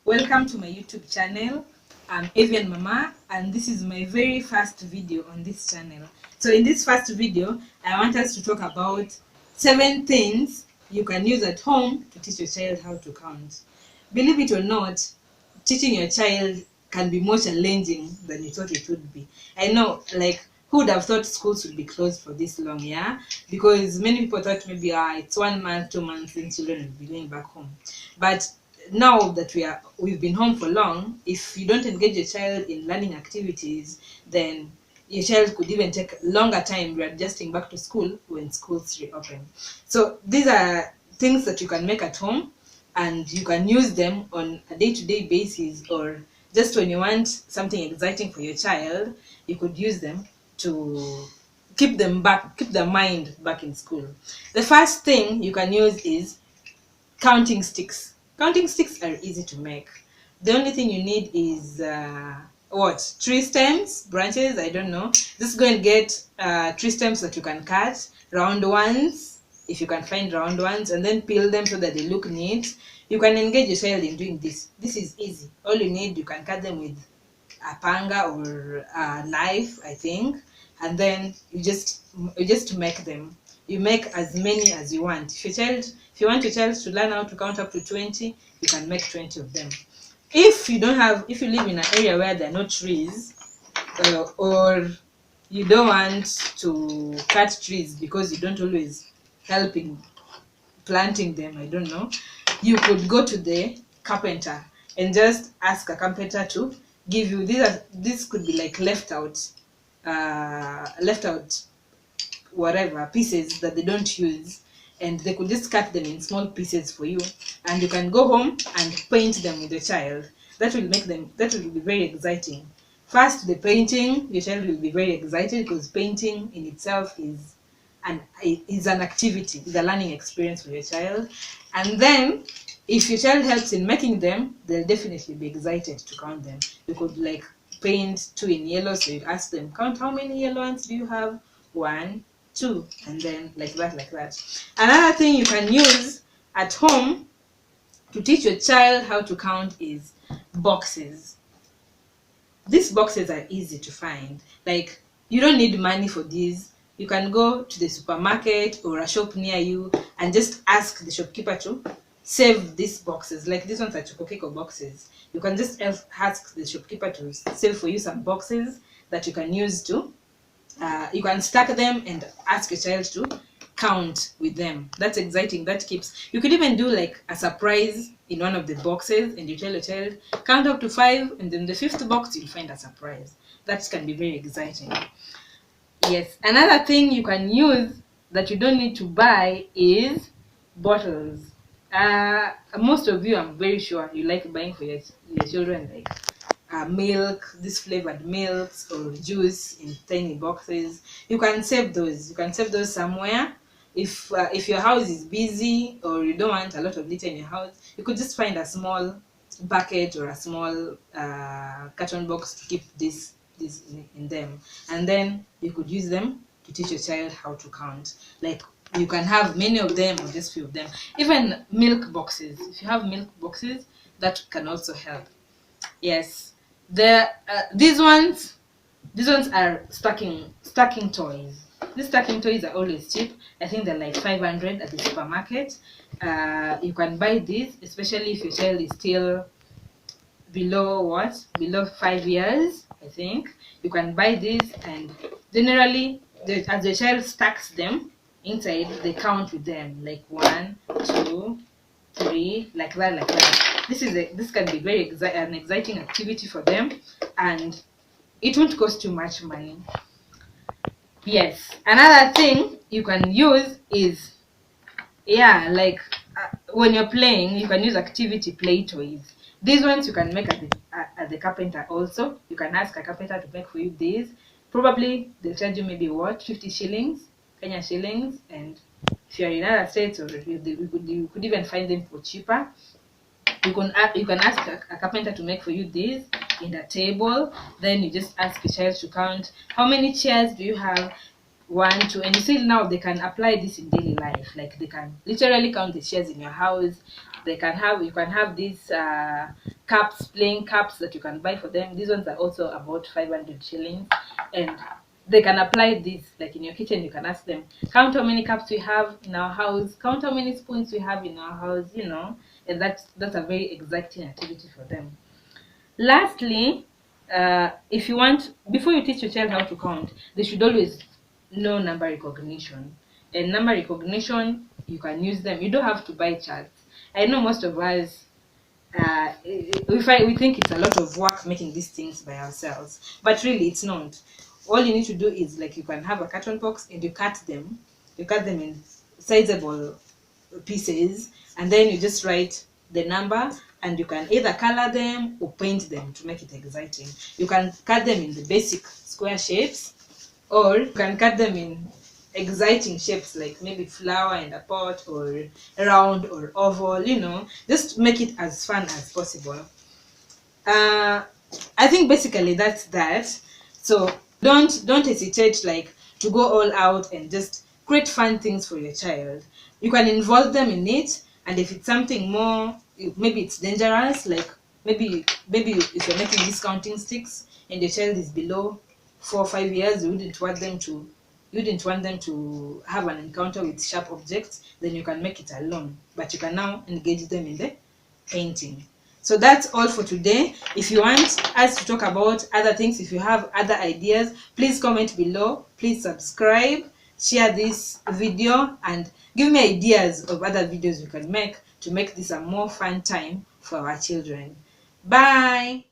Welcome to my YouTube channel. I'm Avian Mama, and this is my very first video on this channel. So in this first video, I want us to talk about 7 things you can use at home to teach your child how to count. Believe it or not, teaching your child can be more challenging than you thought it would be. I know, like, who would have thought schools would be closed for this long, yeah? Because many people thought maybe it's 1 month, 2 months, then children will be going back home. But now that we've been home for long, if you don't engage your child in learning activities, then your child could even take longer time readjusting back to school when schools reopen. So these are things that you can make at home, and you can use them on a day-to-day basis, or just when you want something exciting for your child, you could use them to keep their mind back in school. The first thing you can use is counting sticks. Counting sticks are easy to make. The only thing you need is tree stems, branches, I don't know. Just go and get tree stems that you can cut, round ones, if you can find round ones, and then peel them so that they look neat. You can engage your child in doing this. This is easy. All you need, you can cut them with a panga or a knife, I think, and then you just make them. You make as many as you want. If you want your child to learn how to count up to 20, you can make 20 of them. If you live in an area where there are no trees, or you don't want to cut trees because you don't always help in planting them, I don't know, you could go to the carpenter and just ask a carpenter to give you these could be like left out whatever pieces that they don't use, and they could just cut them in small pieces for you, and you can go home and paint them with your child. That will be very exciting. First, the painting, your child will be very excited because painting in itself is an activity, is a learning experience for your child. And then if your child helps in making them, they'll definitely be excited to count them. You could like paint 2 in yellow, so you ask them, count how many yellow ones do you have? 1, 2, and then like that. Another thing you can use at home to teach your child how to count is boxes. These boxes are easy to find. Like, you don't need money for these. You can go to the supermarket or a shop near you and just ask the shopkeeper to save these boxes. Like, these ones are Chokokeko boxes. You can just ask the shopkeeper to save for you some boxes that you can use to you can stack them and ask your child to count with them. That's exciting. You could even do like a surprise in one of the boxes, and you tell your child count up to 5, and then the 5th box you'll find a surprise. That can be very exciting. Yes, another thing you can use that you don't need to buy is bottles. Most of you, I'm very sure, you like buying for your children like milk, these flavored milks or juice in tiny boxes. You can save those. You can save those somewhere. If your house is busy or you don't want a lot of litter in your house, you could just find a small bucket or a small carton box to keep this in them, and then you could use them to teach your child how to count. Like, you can have many of them or just few of them. Even milk boxes. If you have milk boxes, that can also help. Yes, these ones are stacking toys. These stacking toys are always cheap. I think they're like 500 at the supermarket. You can buy these, especially if your child is still below 5 years, I think. You can buy these, and generally as the child stacks them inside, they count with them, like 1, 2, 3, like that. This can be an exciting activity for them, and it won't cost you much money. Yes, another thing you can use is when you're playing, you can use activity play toys. These ones you can make at the carpenter also. You can ask a carpenter to make for you these. Probably they'll charge you maybe 50 shillings, Kenya shillings, and if you're in other states, or you could even find them for cheaper. You can ask a carpenter to make for you these in a table. Then you just ask your child to count how many chairs do you have, 1, 2, and you see now they can apply this in daily life. Like, they can literally count the chairs in your house. You can have these caps, playing caps that you can buy for them. These ones are also about 500 shillings, and they can apply this like in your kitchen. You can ask them, count how many cups we have in our house, count how many spoons we have in our house, and that's a very exacting activity for them. Lastly, if you want, before you teach your child how to count, they should always know number recognition. And number recognition, you can use them. You don't have to buy charts. I know most of us, we think it's a lot of work making these things by ourselves, but really it's not. All you need to do is, like, you can have a carton box and you cut them in sizable pieces, and then you just write the number, and you can either color them or paint them to make it exciting. You can cut them in the basic square shapes, or you can cut them in exciting shapes like maybe flower in a pot, or round or oval, just make it as fun as possible. I think basically that's that. So don't hesitate, like, to go all out and just create fun things for your child. You can involve them in it, and if it's something more, maybe it's dangerous, like maybe if you're making these counting sticks and your child is below 4 or 5 years, you wouldn't want them to have an encounter with sharp objects, then you can make it alone, but you can now engage them in the painting. So that's all for today. If you want us to talk about other things, if you have other ideas, please comment below. Please subscribe, share this video, and give me ideas of other videos you can make to make this a more fun time for our children. Bye.